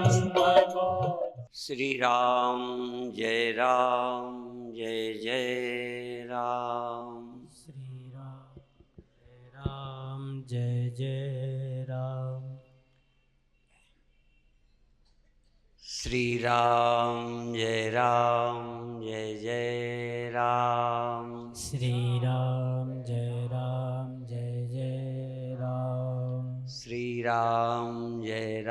श्री राम जय जय राम। श्री राम जय जय राम। श्री राम जय जय राम। श्री राम जय जय राम। श्री राम जय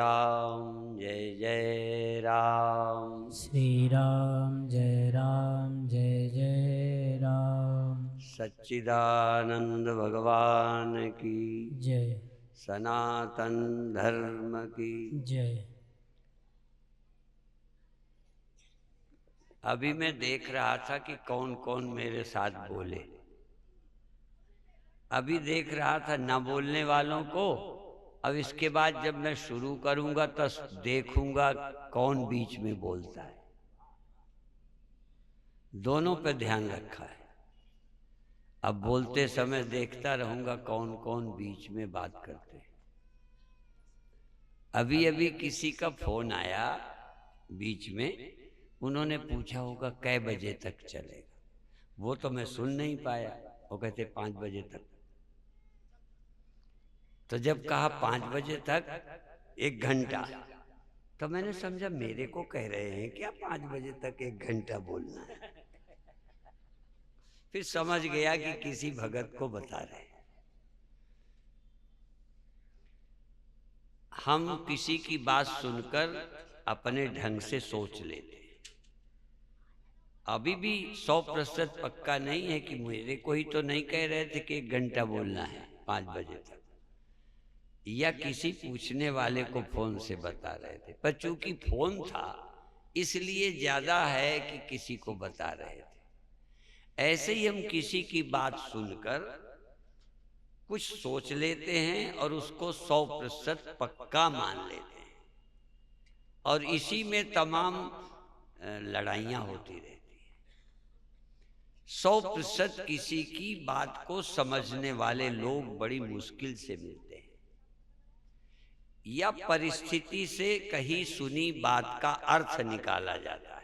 जय राम। श्री राम जय जय राम। सच्चिदानंद भगवान की जय। सनातन धर्म की जय। अभी मैं देख रहा था कि कौन कौन मेरे साथ बोले। अभी देख रहा था ना बोलने वालों को। अब इसके बाद जब मैं शुरू करूंगा तो देखूंगा कौन बीच में बोलता है। दोनों पे ध्यान रखा है। अब बोलते समय देखता रहूंगा कौन कौन बीच में बात करते हैं। अभी अभी किसी का फोन आया बीच में, उन्होंने पूछा होगा कै बजे तक चलेगा। वो तो मैं सुन नहीं पाया। वो कहते 5 बजे तक। तो जब कहा 5 बजे तक 1 घंटा, तो मैंने समझा मेरे को कह रहे हैं क्या 5 बजे तक 1 घंटा बोलना है। फिर समझ गया कि किसी भगत को बता रहे हैं। हम किसी की बात सुनकर अपने ढंग से सोच लेते हैं। अभी भी 100% पक्का नहीं है कि मेरे को ही तो नहीं कह रहे थे कि 1 घंटा बोलना है 5 बजे तक, या किसी पूछने वाले को फोन से बता रहे थे। पर चूंकि फोन था इसलिए ज्यादा है कि किसी को बता रहे थे। ऐसे ही हम किसी की बात सुनकर कुछ सोच लेते हैं और उसको 100% पक्का मान लेते हैं, और इसी में तमाम लड़ाइयां होती रहती हैं। 100% किसी की बात को समझने वाले लोग बड़ी मुश्किल से मिलते हैं, या परिस्थिति से कहीं सुनी बात का अर्थ निकाला जाता है।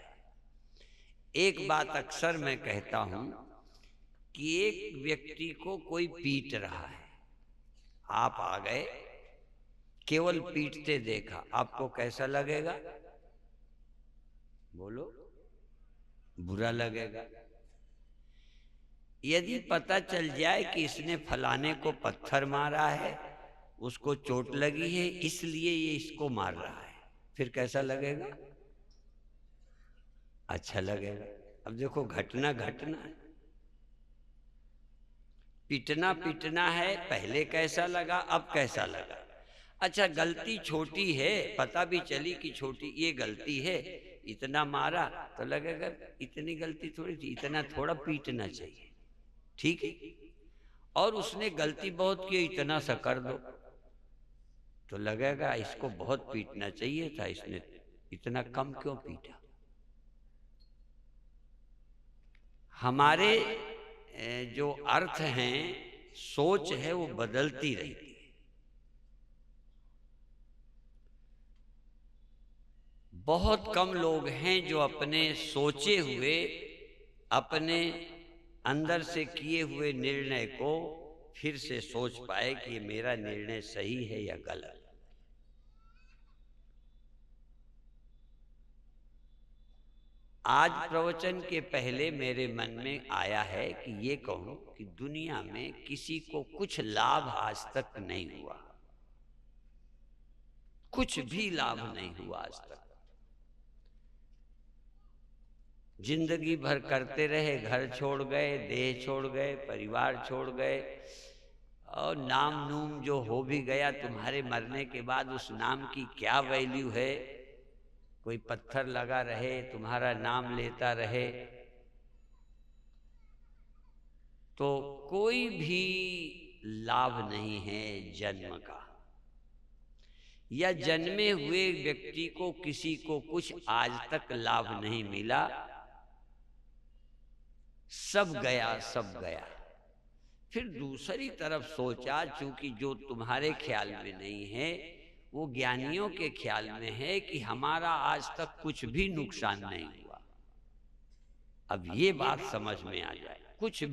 एक बात अक्सर मैं कहता हूं कि एक व्यक्ति को कोई पीट रहा है, आप आ गए, केवल पीटते देखा, आपको कैसा लगेगा? बोलो। बुरा लगेगा। यदि पता चल जाए कि इसने फलाने को पत्थर मारा है, उसको चोट लगी है, इसलिए ये इसको मार रहा है, फिर कैसा लगेगा? अच्छा लगेगा। अब देखो, घटना घटना है। पीटना पीटना है, पहले कैसा लगा, अब कैसा लगा। अच्छा, गलती छोटी है, पता भी चली कि छोटी ये गलती है, इतना मारा तो लगेगा इतनी गलती थोड़ी थी, इतना थोड़ा पीटना चाहिए, ठीक है। और उसने गलती बहुत की, इतना सा कर दो तो लगेगा इसको बहुत पीटना चाहिए था, इसने इतना कम क्यों पीटा। हमारे जो अर्थ हैं, सोच है, वो बदलती रहती है। बहुत कम लोग हैं जो अपने सोचे हुए, अपने अंदर से किए हुए निर्णय को फिर से सोच पाए कि ये मेरा निर्णय सही है या गलत। आज प्रवचन के पहले मेरे मन में आया है कि ये कहूं कि दुनिया में किसी को कुछ लाभ आज तक नहीं हुआ, कुछ भी लाभ नहीं हुआ आज तक। जिंदगी भर करते रहे, घर छोड़ गए, देह छोड़ गए, परिवार छोड़ गए, और नाम नूम जो हो भी गया, तुम्हारे मरने के बाद उस नाम की क्या वैल्यू है? कोई पत्थर लगा रहे, तुम्हारा नाम लेता रहे, तो कोई भी लाभ नहीं है जन्म का। या जन्मे हुए व्यक्ति को किसी को कुछ आज तक लाभ नहीं मिला। सब गया, सब गया। फिर दूसरी तरफ सोचा, चूंकि जो तुम्हारे ख्याल में नहीं है वो ज्ञानियों के ख्याल में है कि हमारा आज तक कुछ भी नुकसान नहीं हुआ। अब ये बात समझ में आ जाए, कुछ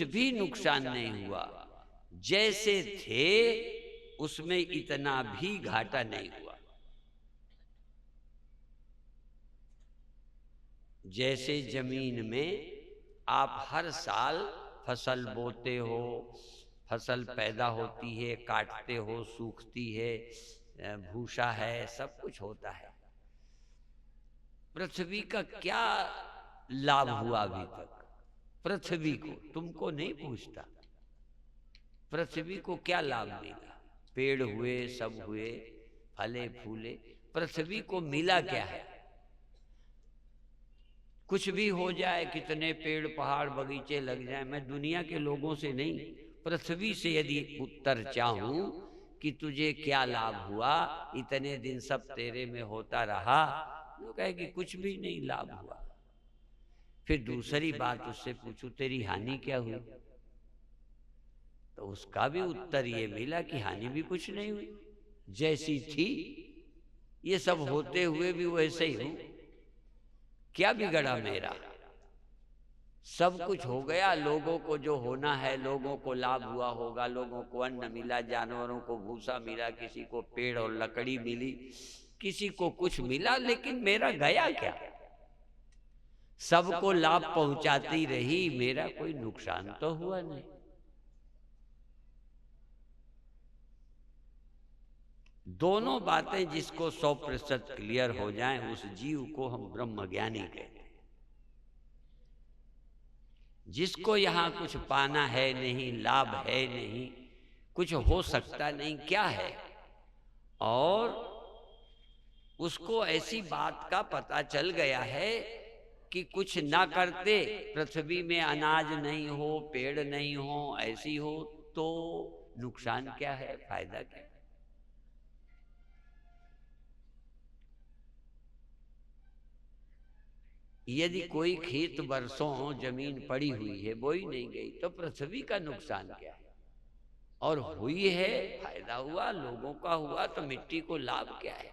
भी नुकसान नहीं हुआ, जैसे थे उसमें इतना भी घाटा नहीं हुआ। जैसे जमीन में आप हर साल फसल बोते हो, फसल पैदा होती है, काटते हो, सूखती है, भूसा है, सब कुछ होता है। पृथ्वी का क्या लाभ हुआ अभी तक? पृथ्वी को, तुमको नहीं पूछता, पृथ्वी को क्या लाभ मिला? पेड़ हुए, सब हुए, फले फूले, पृथ्वी को मिला क्या है? कुछ भी हो जाए, कितने पेड़ पहाड़ बगीचे लग जाए, मैं दुनिया के लोगों से नहीं, पृथ्वी से यदि उत्तर चाहूं कि तुझे क्या लाभ हुआ, इतने दिन सब तेरे में होता रहा, तो कहे कि कुछ भी नहीं लाभ हुआ। फिर दूसरी बात उससे पूछूं, तेरी हानि क्या हुई? तो उसका भी उत्तर ये मिला कि हानि भी कुछ नहीं हुई, जैसी थी ये सब होते हुए भी वैसे ही हूं, क्या बिगड़ा मेरा? सब कुछ हो गया, लोगों को जो होना है, लोगों को लाभ हुआ होगा, लोगों को अन्न मिला, जानवरों को भूसा मिला, किसी को पेड़ और लकड़ी मिली, किसी को कुछ मिला, लेकिन मेरा गया क्या? सबको लाभ पहुंचाती रही, मेरा कोई नुकसान तो हुआ नहीं। दोनों बातें जिसको 100% क्लियर हो जाएं, उस जीव को हम ब्रह्मज्ञानी कहते हैं। जिसको यहाँ कुछ पाना है नहीं, लाभ है नहीं, कुछ हो सकता नहीं, क्या है, और उसको ऐसी बात का पता चल गया है कि कुछ ना करते पृथ्वी में अनाज नहीं हो, पेड़ नहीं हो, ऐसी हो, तो नुकसान क्या है, फायदा क्या? यदि कोई खेत वर्षों जमीन पड़ी हुई है, बोई नहीं गई, तो पृथ्वी का नुकसान क्या है? और हुई है, फायदा हुआ, लोगों का हुआ, तो मिट्टी को लाभ क्या है?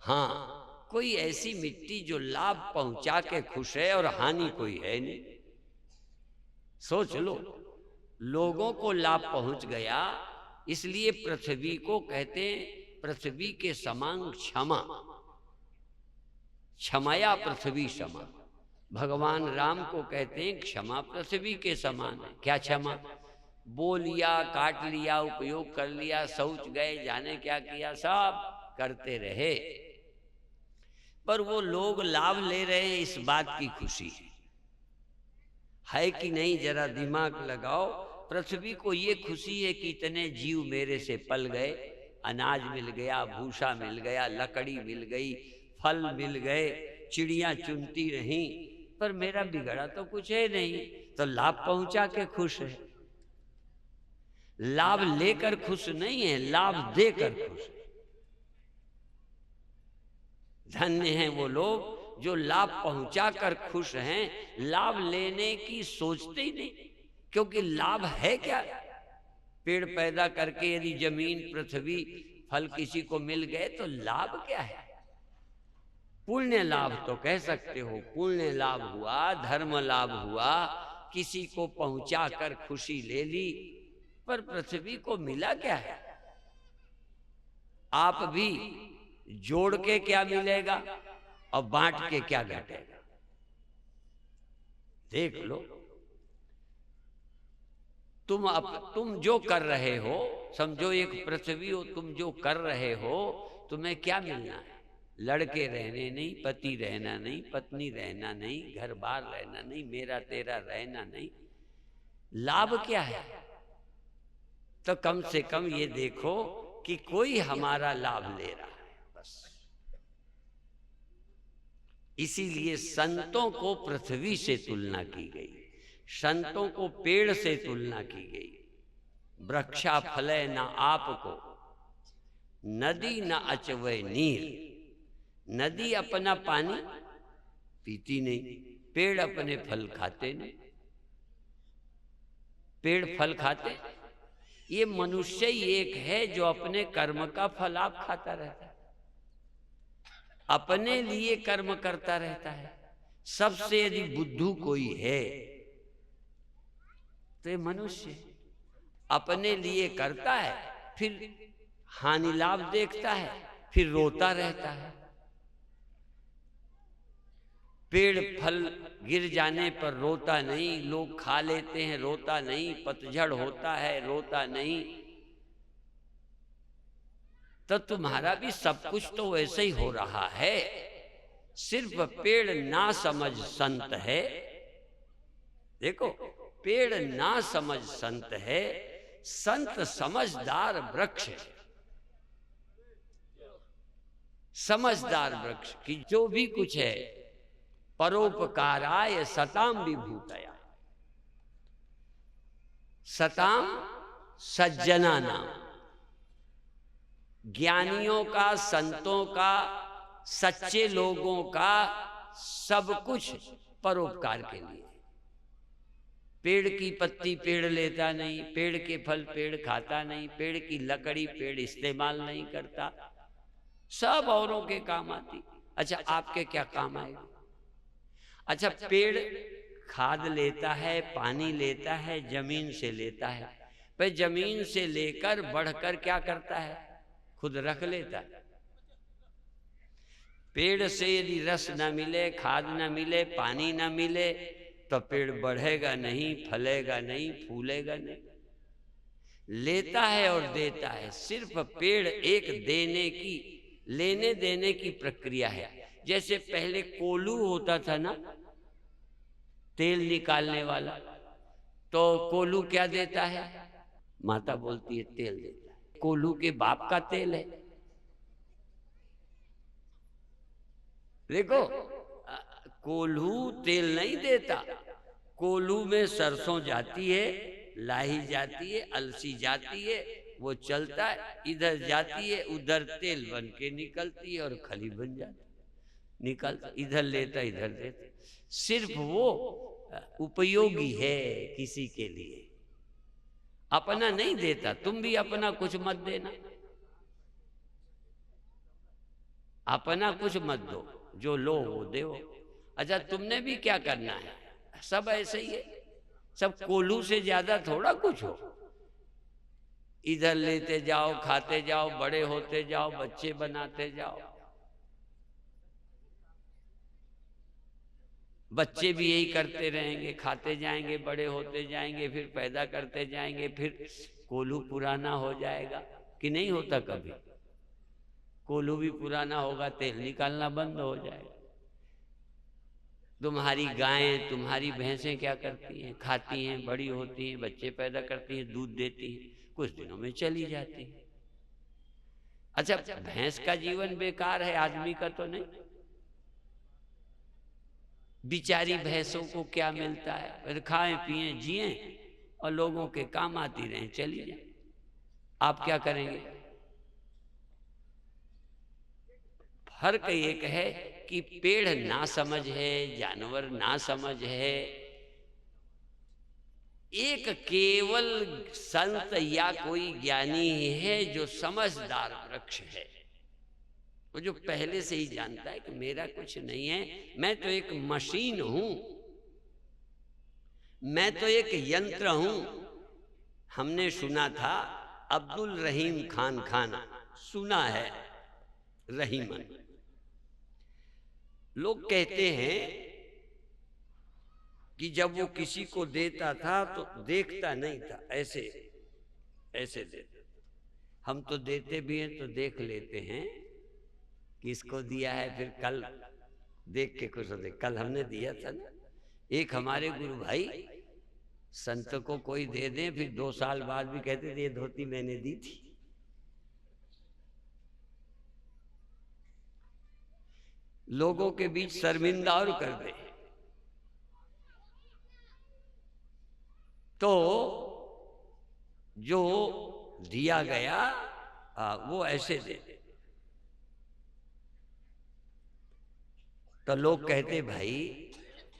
हाँ, कोई ऐसी मिट्टी जो लाभ पहुंचा के खुश है और हानि कोई है नहीं। सोच लो, लोगों को लाभ पहुंच गया, इसलिए पृथ्वी को कहते हैं पृथ्वी के समान क्षमा, क्षमाया पृथ्वी क्षमा। भगवान राम को कहते हैं क्षमा पृथ्वी के समान है। क्या क्षमा? बो लिया, काट लिया, उपयोग कर लिया, शौच गए, जाने क्या किया, सब करते रहे, पर वो लोग लाभ ले रहे हैं, इस बात की खुशी है कि नहीं? जरा दिमाग लगाओ। पृथ्वी को ये खुशी है कि इतने जीव मेरे से पल गए, अनाज मिल गया, भूसा मिल गया, लकड़ी मिल गई, फल मिल गए, चिड़ियां चुनती रहीं, पर मेरा बिगड़ा तो कुछ है नहीं, तो लाभ पहुंचा के खुश है। लाभ लेकर खुश नहीं है, लाभ देकर खुश है। धन्य हैं वो लोग जो लाभ पहुंचाकर खुश हैं, लाभ लेने की सोचते ही नहीं, क्योंकि लाभ है क्या? पेड़ पैदा करके यदि जमीन, पृथ्वी, फल किसी को मिल गए, तो लाभ क्या है? पुण्य लाभ तो कह सकते हो, पुण्य लाभ हुआ, धर्म लाभ हुआ, किसी को पहुंचाकर खुशी ले ली, पर पृथ्वी को मिला क्या है? आप भी जोड़ के क्या मिलेगा और बांट के क्या घटेगा? देख लो, तुम जो कर रहे हो, समझो एक पृथ्वी हो, तुम जो कर रहे हो, तुम्हें क्या मिलना है? लड़के रहने नहीं, पति रहना नहीं, पत्नी रहना नहीं, घर बार रहना नहीं, मेरा तेरा रहना नहीं, लाभ क्या है? तो कम से कम ये देखो कि कोई हमारा लाभ ले रहा है, बस। इसीलिए संतों को पृथ्वी से तुलना की गई, संतों को पेड़ से तुलना की गई। वृक्षा फले न आपको, नदी न अचवे नीर। नदी अपना पानी पीती नहीं, पेड़ अपने फल खाते नहीं। पेड़ फल खाते, ये मनुष्य ही एक है जो अपने कर्म का फल आप खाता रहता है, अपने लिए कर्म करता रहता है। सबसे यदि बुद्धू कोई है तो ये मनुष्य अपने लिए करता है, फिर हानि लाभ देखता है, फिर रोता रहता है। पेड़ फल गिर जाने पर रोता नहीं, लोग खा लेते हैं रोता नहीं, पतझड़ होता है रोता नहीं। तो तुम्हारा भी सब कुछ तो वैसे ही हो रहा है, सिर्फ पेड़ ना समझ संत है। देखो, पेड़ ना समझ संत है, संत समझदार वृक्ष है। समझदार वृक्ष की जो भी कुछ है, परोपकाराय सताम विभूतया। सताम सज्जना नाम, ज्ञानियों का, संतों का, सच्चे लोगों का सब कुछ परोपकार के लिए। पेड़ की पत्ती पेड़ लेता नहीं, पेड़ के फल पेड़ खाता नहीं, पेड़ की लकड़ी पेड़ इस्तेमाल नहीं करता, सब औरों के काम आती। अच्छा, आपके क्या काम आएगा? अच्छा, पेड़ खाद लेता है, पानी लेता है, जमीन से लेता है, पर जमीन से लेकर बढ़कर क्या करता है? खुद रख लेता है। पेड़ से यदि रस न मिले, खाद न मिले, पानी न मिले, तो पेड़ बढ़ेगा नहीं, फलेगा नहीं, फूलेगा नहीं। लेता है और देता है। सिर्फ पेड़ एक देने की, लेने देने की प्रक्रिया है। जैसे पहले कोल्हू होता था ना, तेल निकालने वाला, तो कोल्हू क्या देता है? माता बोलती है तेल देता है। कोल्हू के बाप का तेल है। देखो, कोल्हू तेल नहीं देता। कोल्हू में सरसों जाती है, लाही जाती है, अलसी जाती है, वो चलता है, इधर जाती है, उधर तेल बन के निकलती है और खली बन जाती, निकलता, इधर लेता इधर देता। सिर्फ वो उपयोगी है किसी के लिए, अपना नहीं देता। तुम भी अपना कुछ मत देना, अपना कुछ मत दो, जो लो वो दो। अच्छा, तुमने भी क्या करना है? सब ऐसे ही है, सब कोल्हू से ज्यादा थोड़ा कुछ हो। इधर लेते जाओ, खाते जाओ, बड़े होते जाओ, बच्चे बनाते जाओ। बच्चे भी यही करते रहेंगे, खाते जाएंगे, बड़े होते जाएंगे, फिर पैदा करते जाएंगे, फिर कोल्हू पुराना हो जाएगा। कि नहीं होता? कभी कोल्हू भी पुराना होगा, तेल निकालना बंद हो जाएगा। तुम्हारी गायें, तुम्हारी भैंसें क्या करती हैं? खाती हैं, बड़ी होती हैं, बच्चे पैदा करती हैं, दूध देती हैं, कुछ दिनों में चली जाती हैं। अच्छा, भैंस का जीवन बेकार है, आदमी का तो नहीं। बिचारी भैंसों को क्या मिलता है? खाएं पिएं जिएं और लोगों के काम आती रहें, चली जाए। आप क्या करेंगे? फर्क एक है कि पेड़ ना समझ है, जानवर ना समझ है। एक केवल संत या कोई ज्ञानी ही है जो समझदार वृक्ष है। वो जो पहले से ही जानता है कि मेरा कुछ नहीं है, मैं तो एक मशीन हूं, मैं तो एक यंत्र हूं। हमने सुना था अब्दुल रहीम खान खाना, सुना है रहीमन। लोग कहते हैं कि जब वो किसी को देता था तो देखता नहीं था, ऐसे ऐसे देता। हम तो देते भी हैं तो देख लेते हैं किसको दिया है, फिर कल देख के कुछ होते। कल हमने दिया था ना, एक हमारे गुरु भाई संत को कोई दे दें, फिर 2 साल बाद भी कहते थे ये धोती मैंने दी थी। लोगों के बीच शर्मिंदा और कर दे। तो जो दिया गया वो ऐसे दे। तो लोग कहते भाई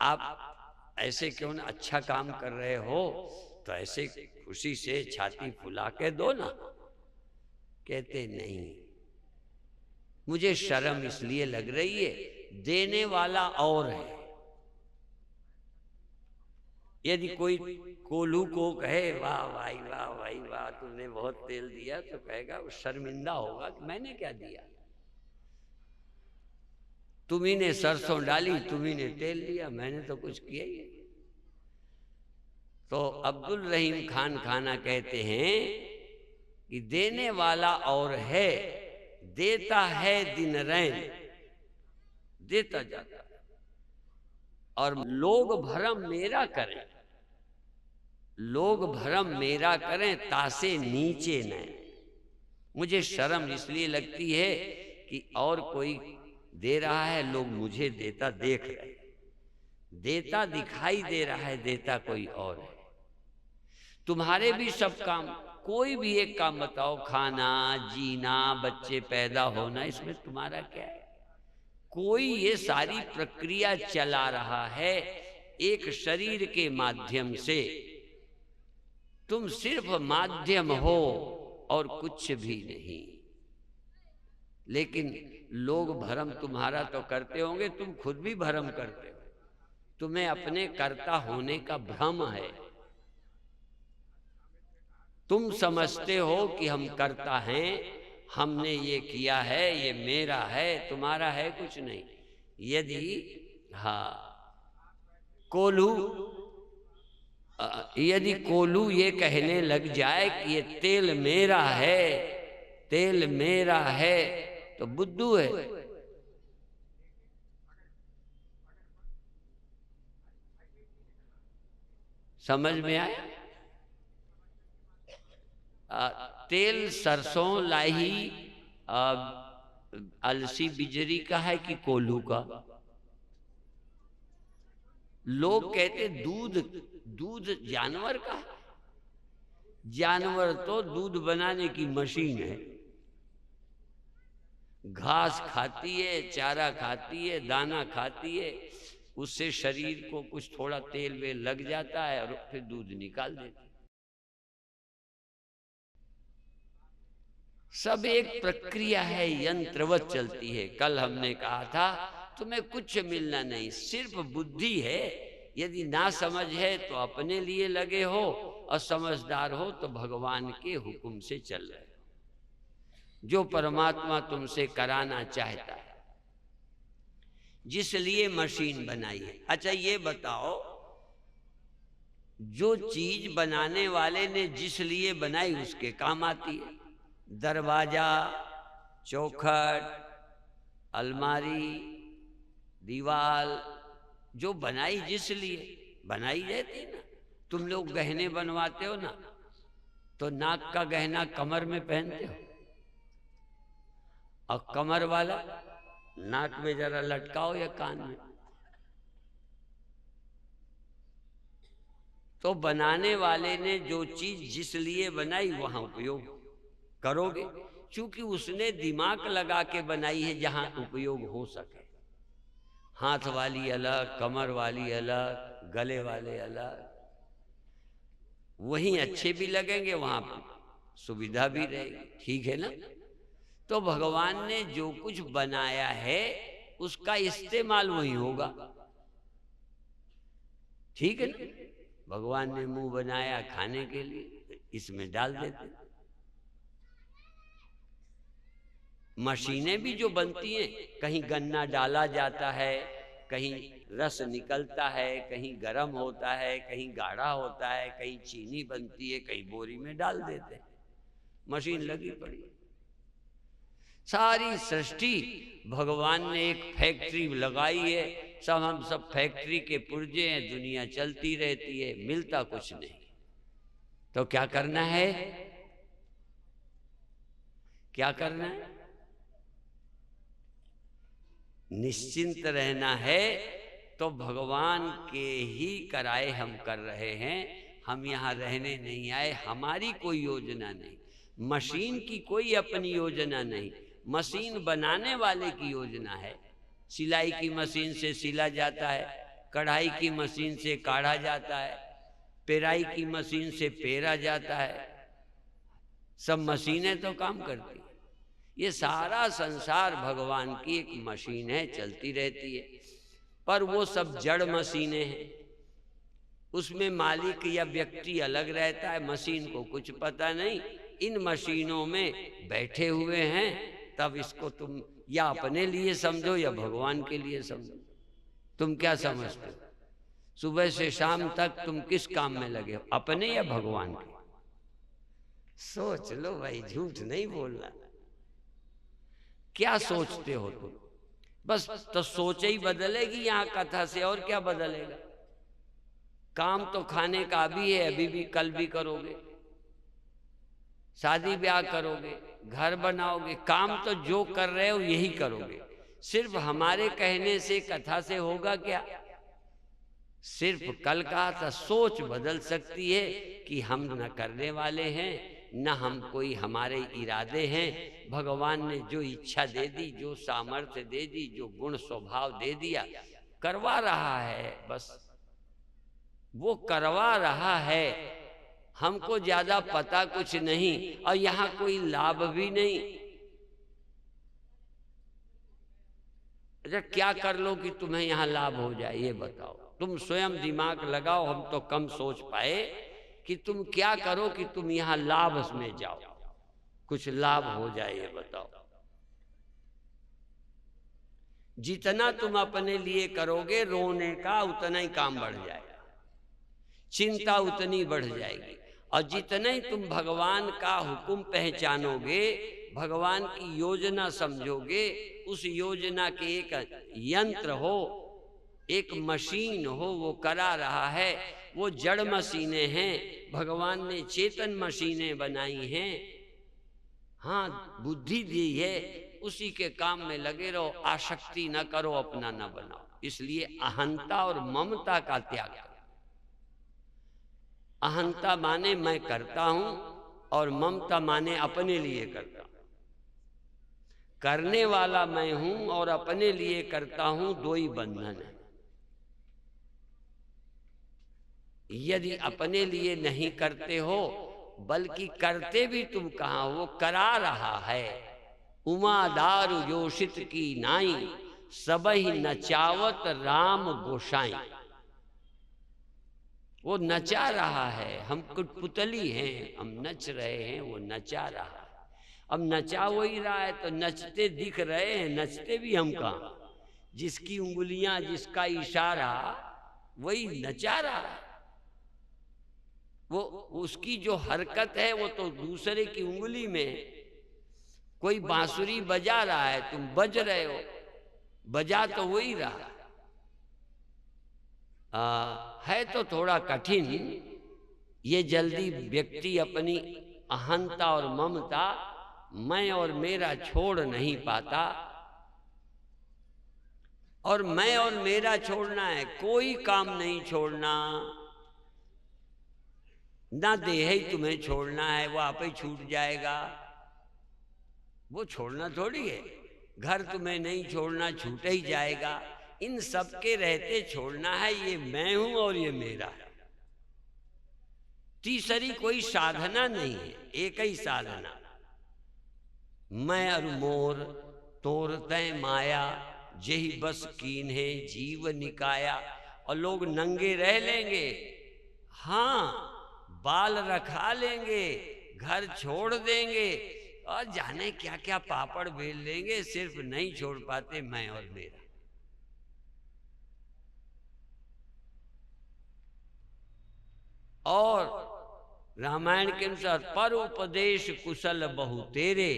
आप ऐसे क्यों ना, अच्छा काम कर रहे हो, तो ऐसे खुशी से छाती फुला के दो ना। कहते नहीं, मुझे शर्म इसलिए लग रही है, देने वाला और है। यदि कोई कोल्हू को कहे वाह भाई वाह भाई वाह तुमने बहुत तेल दिया, तो कहेगा वो शर्मिंदा होगा कि मैंने क्या दिया, तुम्ही ने सरसों डाली, तुम्ही ने तेल दिया, मैंने तो कुछ किया ही नहीं। तो अब्दुल रहीम खान खाना कहते हैं कि देने वाला और है, देता है दिन रैन, देता जाता है। और लोग भरम मेरा करें, लोग भरम मेरा करें, तासे नीचे न। मुझे शर्म इसलिए लगती है कि और कोई दे रहा है, लोग मुझे देता देख रहे, देता दिखाई दे रहा है, देता कोई और है। तुम्हारे भी सब काम, कोई भी एक काम बताओ, खाना, जीना, बच्चे पैदा होना, इसमें तुम्हारा क्या है? कोई ये सारी प्रक्रिया चला रहा है एक शरीर के माध्यम से। तुम सिर्फ माध्यम हो और कुछ भी नहीं। लेकिन लोग भरम तुम्हारा तो करते होंगे, तुम खुद भी भरम करते हो। तुम्हें अपने कर्ता होने का भ्रम है। तुम समझते हो कि हम कर्ता हैं, हमने ये किया है, ये मेरा है, तुम्हारा है कुछ नहीं। यदि यदि कोल्हू ये कहने लग जाए कि ये तेल मेरा है, तेल मेरा है, तो बुद्धू है। समझ में आया? तेल सरसों लाही अलसी बिजरी का है कि कोल्हू का? लोग कहते दूध, दूध जानवर का। जानवर तो दूध बनाने की मशीन है, घास खाती है, चारा खाती है, दाना खाती है, उससे शरीर को कुछ थोड़ा तेल वेल लग जाता है और फिर दूध निकाल देती है। सब एक प्रक्रिया है, यंत्रवत चलती है। कल हमने कहा था तुम्हें कुछ मिलना नहीं, सिर्फ बुद्धि है। यदि ना समझ है तो अपने लिए लगे हो, और समझदार हो तो भगवान के हुक्म से चल रहे हो। जो परमात्मा तुमसे कराना चाहता है, जिस लिए मशीन बनाई है। अच्छा ये बताओ, जो चीज बनाने वाले ने जिस लिए बनाई उसके काम आती है। दरवाजा, चौखट, अलमारी, दीवार, जो बनाई जिस लिए बनाई जाती ना। तुम लोग गहने बनवाते हो ना, तो नाक का गहना कमर में पहनते हो, और कमर वाला नाक में जरा लटकाओ या कान में। तो बनाने वाले ने जो चीज जिस लिए बनाई वहां उपयोग करोगे, क्योंकि उसने दिमाग लगा के बनाई है जहां उपयोग हो सके। हाथ वाली अलग, कमर वाली अलग, गले वाले अलग। वहीं अच्छे भी लगेंगे, वहां सुविधा भी रहेगी। ठीक है ना? तो भगवान ने जो कुछ बनाया है उसका इस्तेमाल वही होगा। ठीक है ना? भगवान ने मुंह बनाया खाने के लिए, इसमें डाल देते। मशीनें भी जो बनती हैं, कहीं गन्ना डाला जाता है, कहीं रस निकलता है, कहीं गर्म होता है, कहीं गाढ़ा होता है, कहीं चीनी बनती है, कहीं बोरी में डाल देते हैं। मशीन लगी पड़ी। सारी सृष्टि भगवान ने एक फैक्ट्री लगाई है। सब हम सब फैक्ट्री के पुर्जे हैं, दुनिया चलती रहती है, मिलता कुछ नहीं। तो क्या करना है? क्या करना है? निश्चिंत रहना है। तो भगवान के ही कराए हम कर रहे हैं। हम यहाँ रहने नहीं आए, हमारी कोई योजना नहीं, मशीन की कोई अपनी योजना नहीं, मशीन बनाने वाले की योजना है। सिलाई की मशीन से सिला जाता है, कढ़ाई की मशीन से काढ़ा जाता है, पेराई की मशीन से पेरा जाता है, सब मशीनें तो काम करती। ये सारा संसार भगवान की एक मशीन है, चलती रहती है, पर वो सब जड़ मशीनें हैं। उसमें मालिक या व्यक्ति अलग रहता है, मशीन को कुछ पता नहीं। इन मशीनों में बैठे हुए हैं, तब इसको तुम या अपने लिए समझो या भगवान के लिए समझो। तुम क्या समझते हो? सुबह से शाम तक तुम किस काम में लगे हो, अपने या भगवान के? सोच लो भाई, झूठ नहीं बोलना। क्या सोचते हो तुम? बस तो सोच ही बदलेगी यहाँ कथा से, और क्या बदलेगा? काम तो खाने का भी है, अभी भी कल भी करोगे, शादी ब्याह करोगे, घर बनाओगे, काम तो जो कर रहे हो यही करोगे। सिर्फ हमारे कहने से कथा से होगा क्या? सिर्फ कल कहा था, सोच बदल सकती है कि हम न करने वाले हैं, न हम कोई हमारे इरादे हैं। भगवान ने जो इच्छा दे दी, जो सामर्थ्य दे दी, जो गुण स्वभाव दे दिया, करवा रहा है, बस वो करवा रहा है। हमको ज्यादा पता कुछ नहीं, और यहाँ कोई लाभ भी नहीं। अच्छा, क्या कर लो कि तुम्हें यहाँ लाभ हो जाए, ये बताओ। तुम स्वयं दिमाग लगाओ, हम तो कम सोच पाए कि तुम क्या करो कि तुम यहाँ लाभ में जाओ, कुछ लाभ हो जाए, ये बताओ। जितना तुम अपने लिए करोगे, रोने का उतना ही काम बढ़ जाएगा, चिंता उतनी बढ़ जाएगी। और जितने ही तुम भगवान का हुक्म पहचानोगे, भगवान की योजना समझोगे, उस योजना के एक यंत्र हो, एक मशीन हो, वो करा रहा है। वो जड़ मशीनें हैं, भगवान ने चेतन मशीनें बनाई हैं। हाँ, बुद्धि दी है, उसी के काम में लगे रहो, आसक्ति न करो, अपना न बनाओ। इसलिए अहंता और ममता का त्याग करो। अहंता माने मैं करता हूं, और ममता माने अपने लिए करता हूं। करने वाला मैं हूं और अपने लिए करता हूं, दो ही बंधन है। यदि अपने लिए नहीं करते हो, बल्कि करते भी तुम कहाँ, वो करा रहा है। उमा दारु योषित की नाई, सबहि नचावत राम गोसाई। वो नचा रहा है, हम कुटपुतली हैं, हम नच रहे हैं, वो नचा रहा है। अब नचा वो ही रहा है, तो नचते दिख रहे हैं, नचते भी हम कहाँ? जिसकी उंगलियां, जिसका इशारा, वही नचा रहा है। वो उसकी जो हरकत है, वो तो दूसरे की उंगली में। कोई बांसुरी बजा रहा है, तुम बज रहे हो, बजा तो वही रहा है। तो थोड़ा कठिन, ये जल्दी व्यक्ति अपनी अहंता और ममता, मैं और मेरा छोड़ नहीं पाता। और मैं और मेरा छोड़ना है, कोई काम नहीं छोड़ना। ना देह ही तुम्हें छोड़ना है, वो आप ही छूट जाएगा, वो छोड़ना थोड़ी है। घर तुम्हें नहीं छोड़ना, छूट ही जाएगा। इन सब के रहते छोड़ना है, ये मैं हूं और ये मेरा है। तीसरी कोई साधना नहीं है, एक ही साधना, मैं और मोर तोरते माया, यही बस कीन है जीव निकाया। और लोग नंगे रह लेंगे, हाँ, बाल रखा लेंगे, घर छोड़ देंगे, और जाने क्या क्या पापड़ बेल लेंगे, सिर्फ नहीं छोड़ पाते मैं और मेरा। और रामायण के अनुसार, पर उपदेश कुशल बहु तेरे,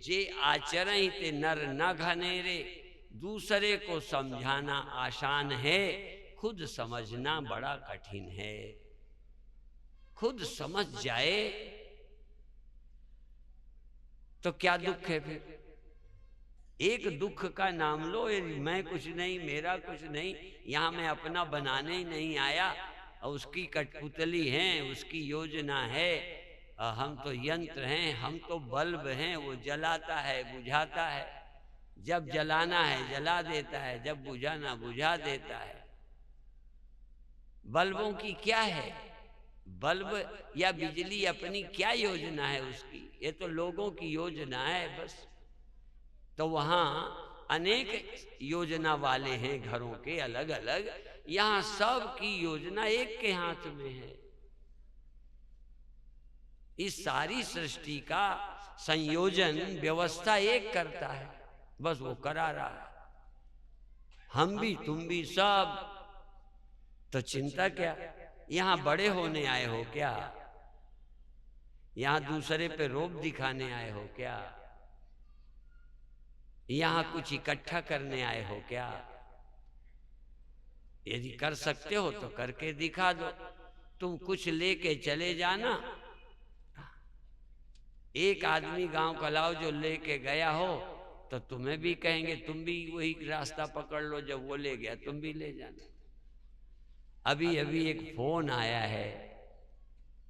जे आचरण ते नर न घनेरे। दूसरे को समझाना आसान है, खुद समझना बड़ा कठिन है। खुद समझ जाए तो क्या दुख है फिर? एक दुख का नाम लो, मैं कुछ नहीं, मेरा कुछ नहीं, यहां मैं अपना बनाने ही नहीं आया, और उसकी कठपुतली हैं, उसकी योजना है, हम तो यंत्र हैं, हम तो बल्ब हैं, वो जलाता है, बुझाता है, जब जलाना है जला देता है, जब बुझाना बुझा देता है। बल्बों की क्या है? बल्ब या बिजली अपनी क्या योजना है उसकी, ये तो लोगों की योजना है बस। तो वहां अनेक योजना वाले हैं घरों के अलग अलग, यहां सब की योजना एक के हाथ में है। इस सारी सृष्टि का संयोजन व्यवस्था एक करता है, बस वो करा रहा है, हम भी तुम भी सब। तो चिंता क्या, यहां बड़े होने आए हो क्या, यहां दूसरे पे रोब दिखाने आए हो क्या, यहां कुछ इकट्ठा करने आए हो क्या? यदि कर सकते हो तो करके दिखा दो। तुम कुछ लेके चले जाना, एक आदमी गांव का लाओ जो लेके गया हो तो तुम्हें भी कहेंगे तुम भी वही रास्ता पकड़ लो, जब वो ले गया तुम भी ले जाना। अभी अभी एक फोन आया है,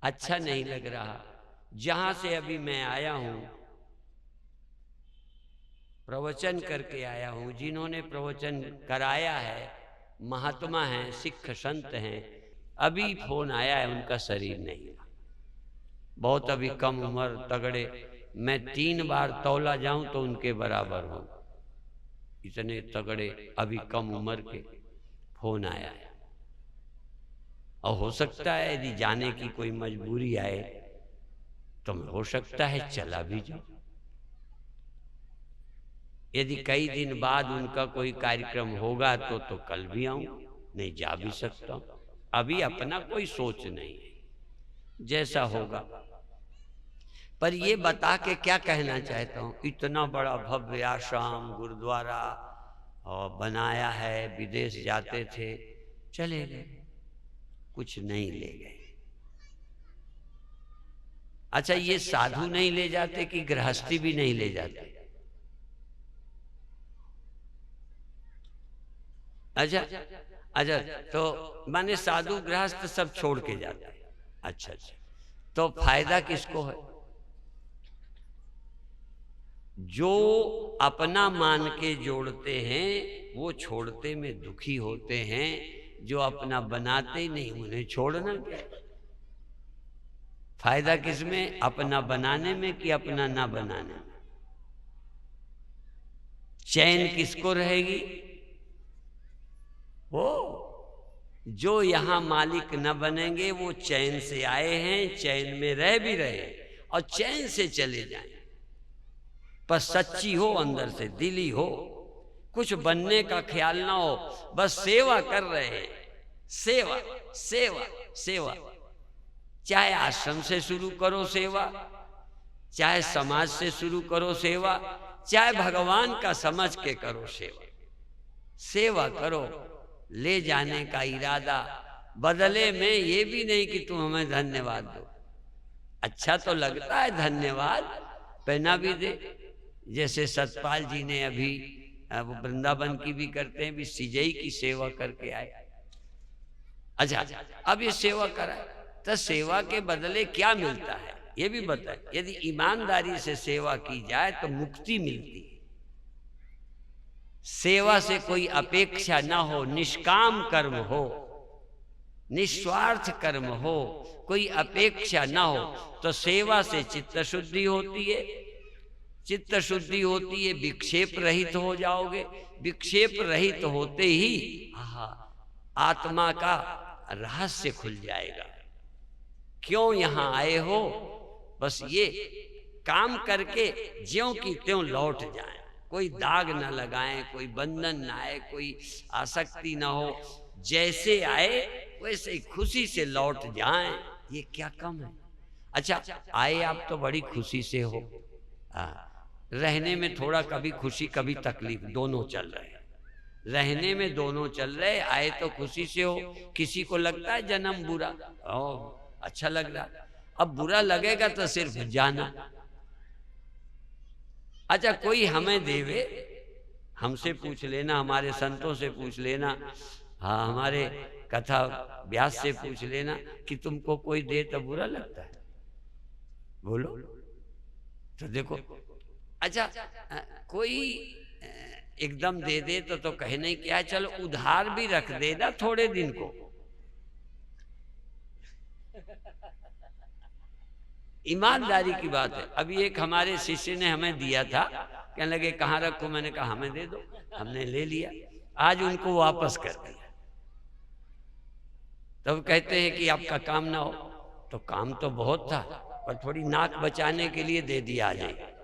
अच्छा नहीं लग रहा। जहां से अभी मैं आया हूं, प्रवचन करके आया हूं, जिन्होंने प्रवचन कराया है महात्मा हैं, सिख संत हैं, अभी फोन आया है उनका शरीर नहीं, बहुत अभी कम उम्र, तगड़े। मैं 3 बार तौला जाऊं तो उनके बराबर हूं, इतने तगड़े अभी कम उम्र के। फोन आया है, और हो सकता है यदि जाने की कोई मजबूरी आए तो हो सकता है चला भी जाऊं। यदि कई दिन बाद उनका कोई कार्यक्रम होगा तो कल भी आऊं, नहीं जा भी सकता हूं। अभी अपना कोई सोच नहीं है, जैसा होगा। पर ये बता के क्या कहना चाहता हूं, इतना बड़ा भव्य आश्रम गुरुद्वारा और बनाया है, विदेश जाते थे चले गए, कुछ नहीं ले गए। अच्छा, ये साधु नहीं ले जाते कि गृहस्थी भी नहीं ले जाते? अच्छा अच्छा, तो माने साधु गृहस्थ सब छोड़ के जाते हैं। अच्छा अच्छा, तो फायदा किसको है? जो अपना मान के जोड़ते हैं वो छोड़ते में दुखी होते हैं, जो अपना बनाते ही नहीं उन्हें छोड़ना क्या? फायदा किसमें, अपना बनाने में कि अपना ना बनाने में? चैन किसको रहेगी? वो जो यहां मालिक न बनेंगे, वो चैन से आए हैं, चैन में रह भी रहे और चैन से चले जाएं। पर सच्ची हो, अंदर से दिली हो, कुछ बनने का ख्याल ना हो, बस सेवा कर रहे हैं, सेवा सेवा सेवा। चाहे आश्रम से शुरू करो सेवा, चाहे समाज से शुरू करो सेवा, चाहे भगवान का समझ के करो सेवा। सेवा करो, ले जाने का इरादा, बदले में ये भी नहीं कि तुम हमें धन्यवाद दो। अच्छा तो लगता है धन्यवाद, पहना भी दे। जैसे सतपाल जी ने अभी वो वृंदावन की भी करते हैं, भी सिजई की सेवा करके आए। अच्छा, अब ये सेवा कराए तो सेवा के बदले क्या मिलता है ये भी बताए। यदि ईमानदारी से सेवा की जाए तो मुक्ति मिलती है। सेवा से कोई अपेक्षा ना हो, निष्काम कर्म हो, निस्वार्थ कर्म हो, कोई अपेक्षा ना हो, तो सेवा से चित्त शुद्धि होती है। चित्त शुद्धि होती है, विक्षेप रहित हो जाओगे। विक्षेप रहित होते ही आत्मा का रहस्य खुल जाएगा। क्यों यहां आए हो, बस ये काम करके ज्यों की त्यों लौट जाएं, कोई दाग ना लगाएं, कोई बंधन ना आए, कोई आसक्ति ना हो, जैसे आए वैसे ही खुशी से लौट जाएं। ये क्या कम है? अच्छा, आए आप तो बड़ी खुशी से हो, रहने में थोड़ा कभी खुशी कभी तकलीफ, दोनों चल रहे हैं। रहने में दोनों चल रहे, आए तो खुशी से हो। किसी को लगता है जन्म बुरा, अच्छा लग रहा, अब बुरा लगेगा तो सिर्फ जाना। अच्छा, कोई हमें देवे, हमसे पूछ लेना, हमारे संतों से पूछ लेना, हाँ हमारे कथा व्यास से पूछ लेना कि तुमको कोई दे तो बुरा लगता है? बोलो तो देखो। अच्छा, कोई एकदम दे दे तो कहने क्या, चलो उधार भी रख देना थोड़े दिन को, ईमानदारी की बात है। अभी एक हमारे शिष्य ने हमें दिया था, कहने लगे कहाँ रखो, मैंने कहा हमें दे दो, हमने ले लिया, आज उनको वापस कर दिया। तब कहते हैं कि आपका काम ना हो, तो काम तो बहुत था पर थोड़ी नाक बचाने के लिए दे दिया। आ जाए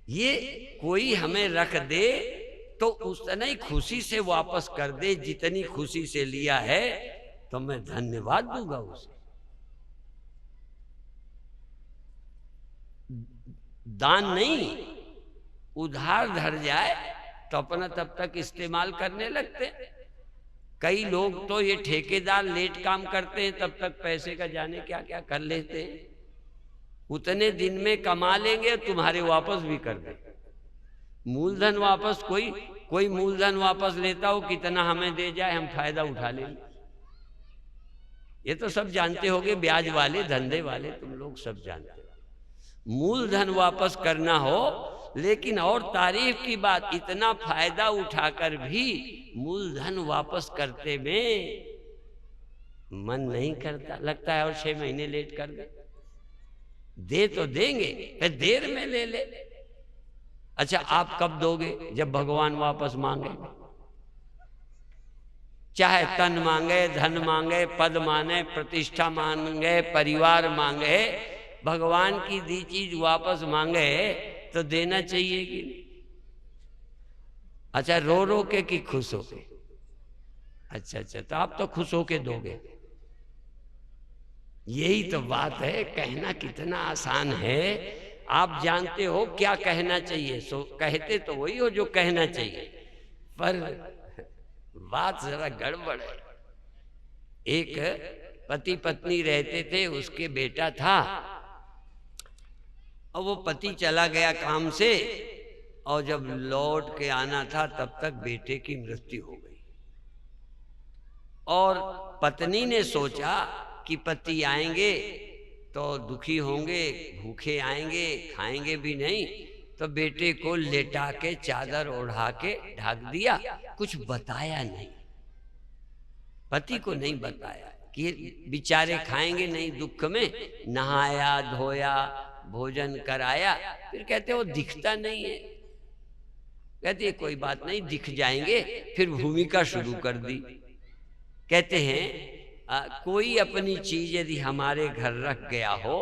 ये कोई हमें रख दे तो उतना ही खुशी से वापस कर दे जितनी खुशी से लिया है, तो मैं धन्यवाद दूंगा उसे। दान नहीं, उधार धर जाए तो अपना तब तक इस्तेमाल करने लगते। कई लोग तो ये ठेकेदार लेट काम करते हैं, तब तक पैसे का जाने क्या क्या कर लेते हैं। उतने दिन में कमा लेंगे, तुम्हारे वापस भी कर दे। मूलधन वापस, कोई मूलधन वापस लेता हो, कितना हमें दे जाए हम फायदा उठा लेंगे। ये तो सब जानते होगे, ब्याज वाले धंधे वाले तुम लोग सब जानते हो। मूलधन वापस करना हो, लेकिन और तारीफ की बात, इतना फायदा उठाकर भी मूलधन वापस करते में मन नहीं करता, लगता है और 6 महीने लेट कर दे तो देंगे, फिर देर में ले ले। अच्छा आप कब दोगे? जब भगवान वापस मांगे। चाहे तन मांगे, धन मांगे, पद मांगे, प्रतिष्ठा मांगे, परिवार मांगे, भगवान की दी चीज वापस मांगे तो देना चाहिए कि नहीं? अच्छा रो रो के कि खुश हो के? अच्छा तो आप तो खुश हो के दोगे। यही तो बात है, कहना कितना आसान है। आप जानते हो क्या कहना चाहिए, सो कहते तो वही हो जो कहना चाहिए, पर बात जरा गड़बड़ है। एक पति पत्नी रहते थे, उसके बेटा था, और वो पति चला गया काम से, और जब लौट के आना था तब तक बेटे की मृत्यु हो गई। और पत्नी ने सोचा कि पति आएंगे तो दुखी होंगे, भूखे आएंगे, खाएंगे भी नहीं, तो बेटे को लेटा के चादर ओढ़ा के ढक दिया, कुछ बताया नहीं। पति को नहीं बताया कि बेचारे खाएंगे नहीं दुख में। नहाया धोया, भोजन कराया, फिर कहते वो दिखता नहीं है। कहते है कोई बात नहीं, दिख जाएंगे। फिर भूमिका शुरू कर दी। कहते हैं कोई अपनी चीज यदि हमारे घर रख गया हो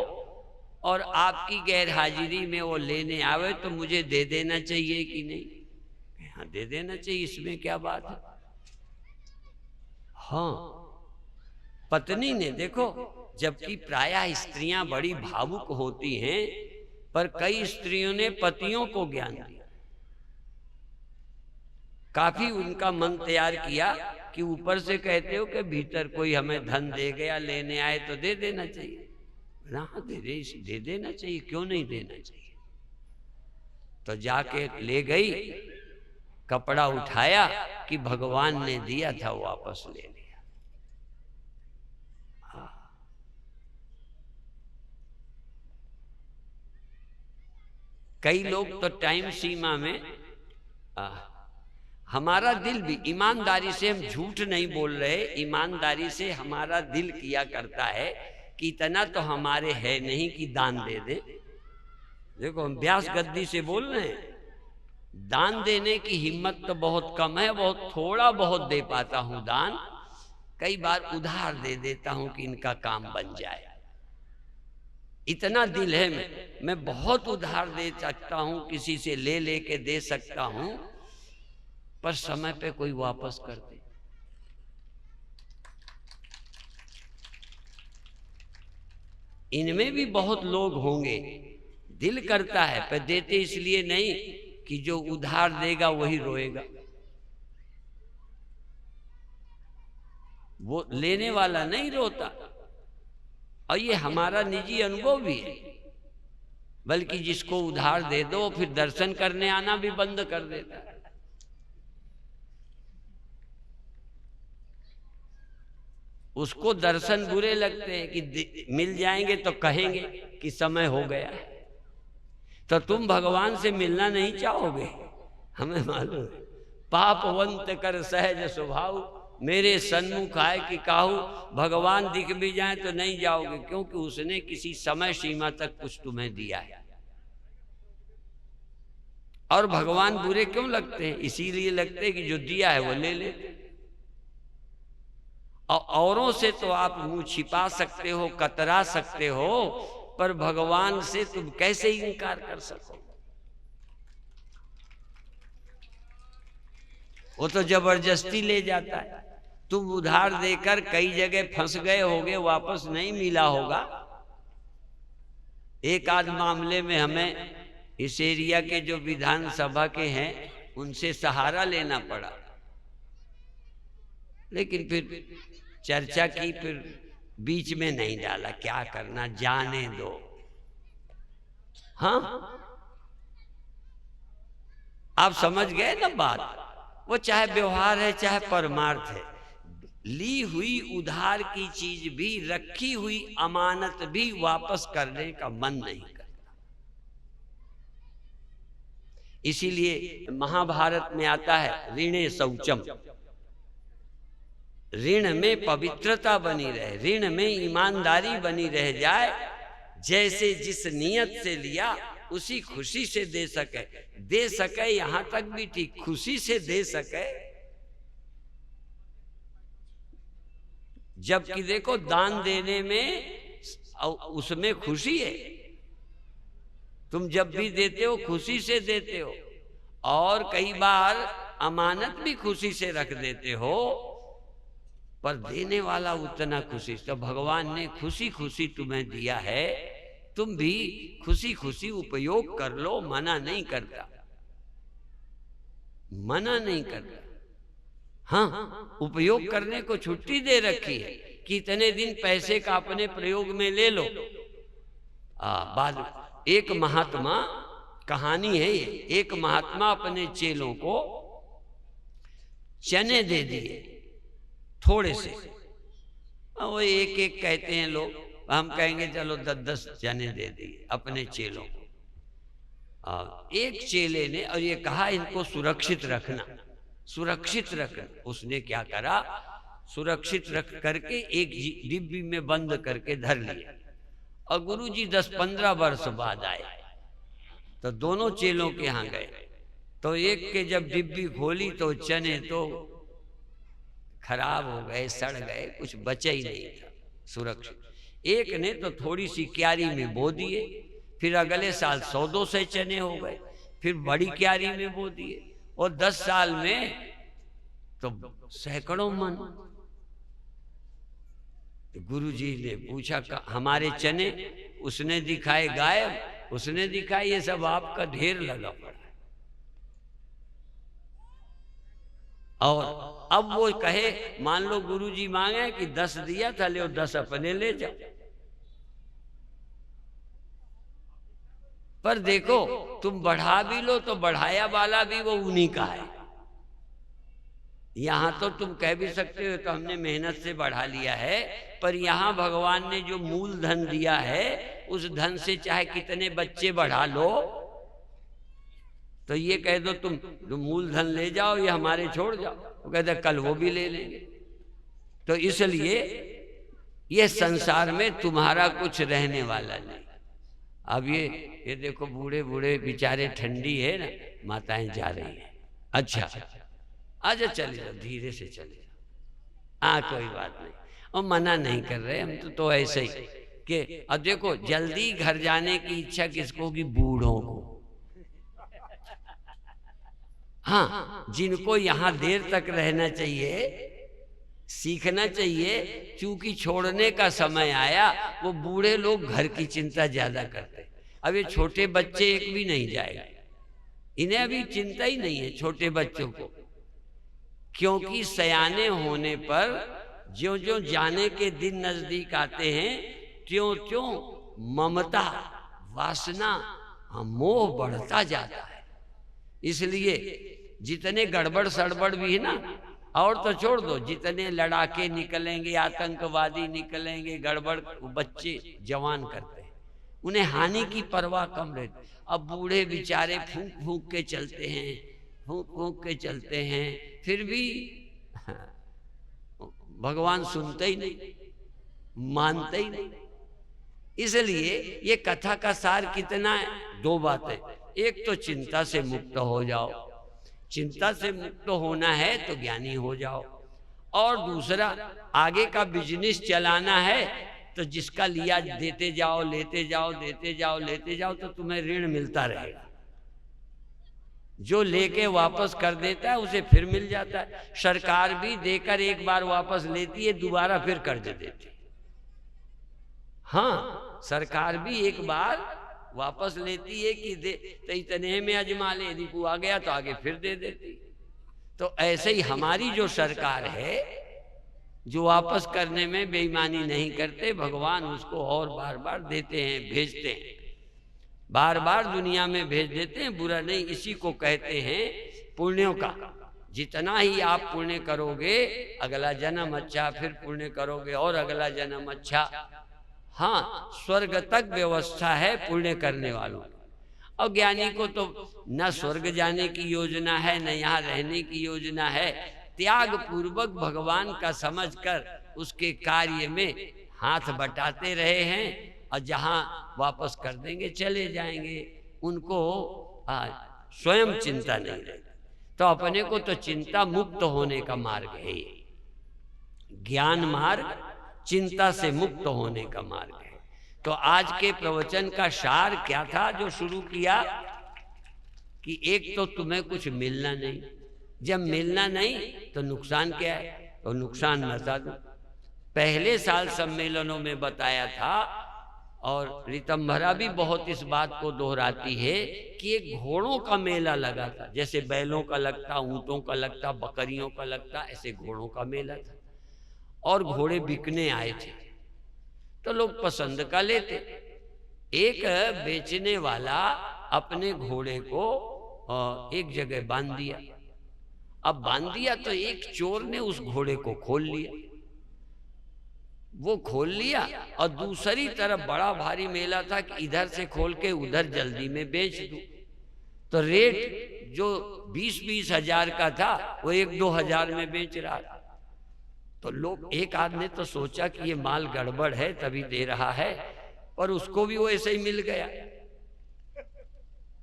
और आपकी गैर हाजिरी में वो लेने आवे तो मुझे दे देना चाहिए कि नहीं? हाँ दे देना चाहिए, इसमें क्या बात है। हाँ पत्नी ने, देखो, जबकि प्रायः स्त्रियां बड़ी भावुक होती हैं, पर कई स्त्रियों ने पतियों को ज्ञान दिया, काफी उनका मन तैयार किया कि ऊपर से कहते हो कि भीतर कोई हमें धन दे गया, लेने आए तो दे देना चाहिए। हाँ दे देना चाहिए, क्यों नहीं देना चाहिए। तो जाके ले गई, कपड़ा उठाया कि भगवान ने दिया था वापस ले लिया। कई लोग तो टाइम सीमा में हमारा दिल भी, ईमानदारी से हम झूठ नहीं बोल रहे, ईमानदारी से हमारा दिल किया करता है कि इतना तो हमारे है नहीं कि दान दे दे। देखो हम व्यास गद्दी से बोल रहे हैं, दान देने की हिम्मत तो बहुत कम है, बहुत थोड़ा बहुत दे पाता हूं दान। कई बार उधार दे देता हूं कि इनका काम बन जाए। इतना दिल है, मैं बहुत उधार दे सकता हूं, किसी से ले लेके दे सकता हूं, पर समय पे कोई वापस कर दे। इनमें भी बहुत लोग होंगे, दिल करता है पर देते इसलिए नहीं कि जो उधार देगा वही रोएगा, वो लेने वाला नहीं रोता। और ये हमारा निजी अनुभव भी है, बल्कि जिसको उधार दे दो फिर दर्शन करने आना भी बंद कर देता है। उसको दर्शन बुरे लगते हैं कि मिल जाएंगे तो कहेंगे कि समय हो गया। तो तुम भगवान से मिलना नहीं चाहोगे, हमें मालूम है। पापवंत कर सहज स्वभाव, मेरे सन्मुख आए कि काहू भगवान दिख भी जाए तो नहीं जाओगे, क्योंकि उसने किसी समय सीमा तक कुछ तुम्हें दिया है। और भगवान बुरे क्यों लगते हैं? इसीलिए लगते हैं कि जो दिया है वो ले लेते। और औरों से तो आप मुंह छिपा सकते हो, कतरा सकते हो, पर भगवान से तुम कैसे इनकार कर सको? वो तो जबरदस्ती ले जाता है। तुम उधार देकर कई जगह फंस गए होगे, वापस नहीं मिला होगा। एक आध मामले में हमें इस एरिया के जो विधानसभा के हैं उनसे सहारा लेना पड़ा, लेकिन फिर चर्चा की, फिर बीच में नहीं डाला। क्या करना, जाने दो। हाँ, आप समझ गए ना बात? वो चाहे व्यवहार है चाहे परमार्थ है, ली हुई उधार की चीज भी, रखी हुई अमानत भी वापस करने का मन नहीं करता। इसीलिए महाभारत में आता है ऋणे शौचम, ऋण में पवित्रता बनी रहे, ऋण में ईमानदारी बनी रह जाए। जैसे जिस नियत से लिया उसी खुशी से दे सके, यहां तक भी ठीक, खुशी से दे सके। जबकि देखो दान देने में उसमें खुशी है। तुम जब भी देते हो खुशी से देते हो, और कई बार अमानत भी खुशी से रख देते हो, पर देने वाला उतना खुशी। तो भगवान ने खुशी खुशी तुम्हें दिया है, तुम भी खुशी खुशी उपयोग कर लो। मना नहीं करता, मना नहीं करता। हाँ, उपयोग करने को छुट्टी दे रखी है कि इतने दिन पैसे का अपने प्रयोग में ले लो। बाद एक महात्मा, कहानी है ये, एक महात्मा अपने चेलों को चने दे दिए थोड़े से। वो एक एक कहते हैं लोग, हम कहेंगे चलो 10-10 चने दे दिए अपने चेलों को। एक चेले ने और ये कहा इनको सुरक्षित रखना, सुरक्षित रखना। उसने क्या करा, सुरक्षित रख करके एक डिब्बी में बंद करके धर लिया। और गुरुजी 10-15 वर्ष बाद आए तो दोनों चेलों के यहाँ गए, तो एक के जब डिब्बी खोली तो चने तो खराब हो गए, सड़ गए, कुछ बचा ही नहीं था सुरक्षित। एक ने तो थोड़ी सी क्यारी में बो दिए, फिर अगले साल 100-200 चने हो गए, फिर बड़ी क्यारी में बो दिए, और 10 साल में तो सैकड़ों मन। गुरुजी ने पूछा हमारे चने? उसने दिखाए गायब, उसने दिखाए ये सब आपका ढेर लगा पड़ा है। और अब वो कहे, मान लो गुरुजी मांगे कि 10 दिया था, ले 10 अपने ले जाओ। पर देखो तुम बढ़ा भी लो तो बढ़ाया वाला भी वो उन्हीं का है। यहां तो तुम कह भी सकते हो तो हमने मेहनत से बढ़ा लिया है, पर यहां भगवान ने जो मूल धन दिया है उस धन से चाहे कितने बच्चे बढ़ा लो, तो ये कह दो तुम जो मूल धन ले जाओ, ये हमारे छोड़ जाओ, वो कहते कल वो भी ले लेंगे। तो इसलिए ये संसार में तुम्हारा कुछ रहने वाला नहीं। अब ये देखो बूढ़े बूढ़े बेचारे, ठंडी है ना, माताएं जा रही हैं। अच्छा आजा चले जाओ, धीरे से चले जाओ, कोई बात नहीं। और मना नहीं कर रहे हम तो ऐसे ही कि अब देखो जल्दी घर जाने की इच्छा किसको होगी? बूढ़ों को। हाँ, जिनको यहाँ देर तक रहना चाहिए, सीखना चाहिए, क्योंकि छोड़ने का समय आया, वो बूढ़े लोग घर की चिंता ज्यादा करते। अब ये छोटे बच्चे एक भी नहीं जाएगा, इन्हें अभी चिंता ही नहीं है छोटे बच्चों को, क्योंकि सयाने होने पर ज्यों ज्यों जाने के दिन नजदीक आते हैं, त्यों त्यों ममता, वासना, मोह बढ़ता जाता है। इसलिए जितने गड़बड़ सड़बड़ भी है ना, और तो छोड़ दो, जितने लड़ाके निकलेंगे, आतंकवादी निकलेंगे, गड़बड़ बच्चे जवान करते हैं, उन्हें हानि की परवाह कम रहती। अब बूढ़े बेचारे फूंक फूंक के चलते हैं, फूंक फूंक के चलते हैं, फिर भी भगवान सुनते ही नहीं, मानते ही नहीं। इसलिए ये कथा का सार कितना है? 2 बातें। एक तो चिंता से मुक्त हो जाओ, चिंता से मुक्त होना है तो ज्ञानी हो जाओ। और दूसरा, आगे का बिजनेस चलाना है तो जिसका लिया देते जाओ, लेते जाओ, देते जाओ, लेते जाओ, तो तुम्हें ऋण मिलता रहेगा। जो लेके वापस कर देता है उसे फिर मिल जाता है। सरकार भी देकर एक बार वापस लेती है, दोबारा फिर कर्ज देती है। हाँ, सरकार भी एक बार वापस लेती है कि दे तो इतने में अजमा ले, यदि आ गया तो आगे फिर दे देती। तो ऐसे ही हमारी जो सरकार है, जो वापस करने में बेईमानी नहीं करते, भगवान उसको और बार बार देते हैं, भेजते हैं, बार बार दुनिया में भेज देते हैं। बुरा नहीं, इसी को कहते हैं पुण्यों का। जितना ही आप पुण्य करोगे, अगला जन्म अच्छा, फिर पुण्य करोगे और अगला जन्म अच्छा। हाँ, स्वर्ग तक व्यवस्था है पुण्य करने वालों। और ज्ञानी को तो न स्वर्ग जाने की योजना है, न यहाँ रहने की योजना है। त्याग पूर्वक भगवान का समझकर उसके कार्य में हाथ बटाते रहे हैं, और जहाँ वापस कर देंगे चले जाएंगे। उनको स्वयं चिंता नहीं रहती। तो अपने को तो चिंता मुक्त होने का मार्ग है ये। ज्ञान मार्ग चिंता से मुक्त होने का मार्ग है। तो आज के प्रवचन का सार क्या था जो शुरू किया? कि एक तो तुम्हें कुछ मिलना नहीं, जब मिलना नहीं तो नुकसान क्या है? तो नुकसान बता दो। पहले साल सम्मेलनों में बताया था, और ऋतंभरा भी बहुत इस बात को दोहराती है कि एक घोड़ों का मेला लगा था। जैसे बैलों का लगता, ऊंटों का लगता, बकरियों का लगता, ऐसे घोड़ों का मेला था। और घोड़े बिकने आए थे तो लोग पसंद का लेते। एक बेचने वाला अपने घोड़े को एक जगह बांध दिया। अब बांध दिया तो एक चोर ने उस घोड़े को खोल लिया। वो खोल लिया और दूसरी तरफ बड़ा भारी मेला था कि इधर से खोल के उधर जल्दी में बेच दूं। तो रेट जो 20-20 हजार का था वो 1-2 हजार में बेच रहा था। तो लोग, एक आदमी तो सोचा कि ये माल गड़बड़ है तभी दे रहा है, पर उसको भी वो ऐसे ही मिल गया।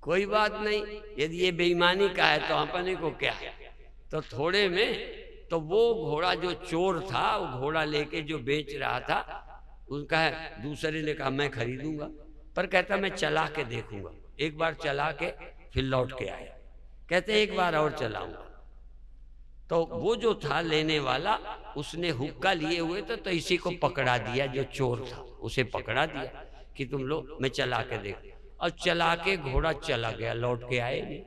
कोई बात नहीं, यदि ये बेईमानी का है तो अपने को क्या है। तो थोड़े में तो वो घोड़ा जो चोर था, वो घोड़ा लेके जो बेच रहा था, उसका दूसरे ने कहा मैं खरीदूंगा, पर कहता मैं चला के देखूंगा। एक बार चला के फिर लौट के आया, कहते एक बार और चलाऊंगा। तो वो जो था लेने वाला, उसने हुक्का लिए हुए तो इसी को पकड़ा दिया। जो चोर था उसे पकड़ा दिया कि तुम लोग, मैं चला के देख। और चला के घोड़ा चला गया, लौट के आए नहीं,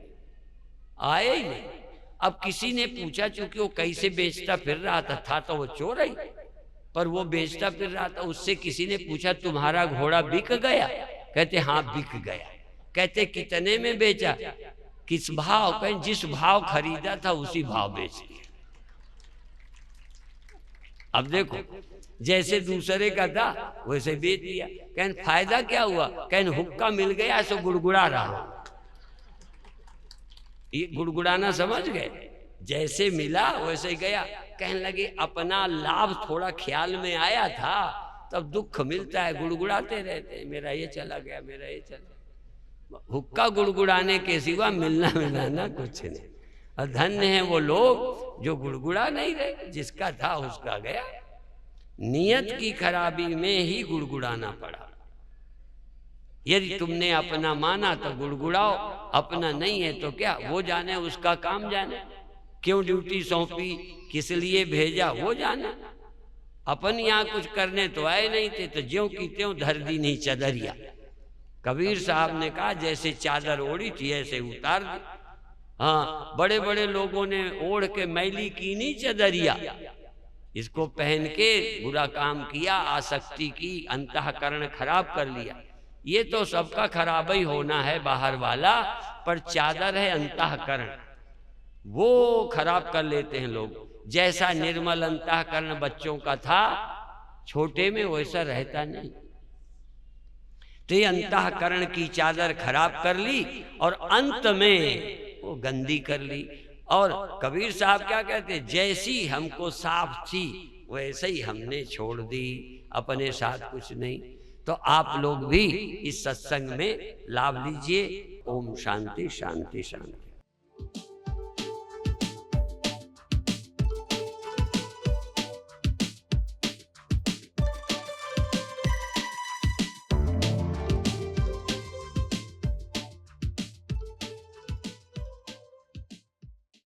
आए ही नहीं। अब किसी ने पूछा, चूंकि वो कैसे बेचता फिर रहा था तो वो चोर ही, पर वो बेचता फिर रहा था। उससे किसी ने पूछा तुम्हारा घोड़ा बिक गया? कहते हाँ बिक गया। कहते कितने में बेचा? किस भाव? कहें जिस भाव खरीदा था उसी भाव बेच दिया। अब देखो, जैसे दूसरे का था वैसे बेच दिया। कहें फायदा क्या हुआ? कहें हुक्का मिल गया सो गुड़गुड़ा रहा। ये गुड़गुड़ाना समझ गए? जैसे मिला वैसे गया। कहने लगे अपना लाभ थोड़ा ख्याल में आया था, तब दुख मिलता है, गुड़गुड़ाते रहते, मेरा ये चला गया, मेरा ये चला। हुक्का गुड़गुड़ाने के सिवा मिलना मिलाना कुछ नहीं। और धन्य है वो लोग जो गुड़गुड़ा नहीं रहे, जिसका था उसका गया। नियत की खराबी में ही गुड़गुड़ाना पड़ा। यदि तुमने अपना माना तो गुड़गुड़ाओ, अपना नहीं है तो क्या, वो जाने, उसका काम जाने। क्यों ड्यूटी सौंपी, किस लिए भेजा, वो जाने। अपन यहाँ कुछ करने तो आए नहीं थे, तो ज्यों की त्यों धर दी नहीं चदरिया। कबीर साहब ने कहा जैसे चादर ओढ़ी थी ऐसे उतार दी। हाँ, बड़े बड़े लोगों ने ओढ़ के मैली की नहीं चदरिया, इसको पहन के बुरा काम किया, आसक्ति की, अंतःकरण खराब कर लिया। ये तो सबका खराब ही होना है बाहर वाला, पर चादर है अंतःकरण, वो खराब कर लेते हैं लोग। जैसा निर्मल अंतःकरण बच्चों का था छोटे में, वैसा रहता नहीं। तो ये अंतःकरण की चादर खराब कर ली और अंत में वो गंदी कर ली। और कबीर साहब क्या कहते, जैसी हमको साफ थी वैसे ही हमने छोड़ दी, अपने साथ कुछ नहीं। तो आप लोग भी इस सत्संग में लाभ लीजिए। ओम शांति शांति शांति।